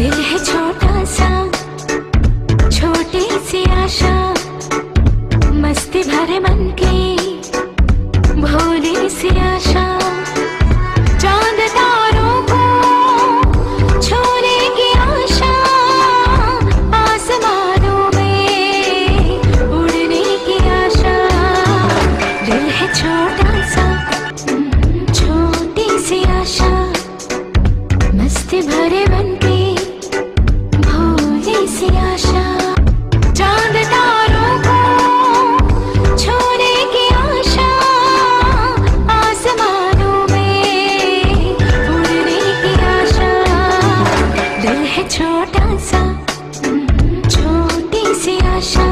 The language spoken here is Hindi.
दिल है छोटा सा, छोटी सी आशा, मस्ती भरे मन की भोली सी आशा। चांद तारों को छूने की आशा, आसमानों में उड़ने की आशा। दिल है छोटा सा, छोटी सी आशा, मस्ती भरे मन की भोली सी आशा। चांद तारों को छूने की आशा, आसमानों में उड़ने की आशा। दिल है छोटा सा, छोटी सी आशा।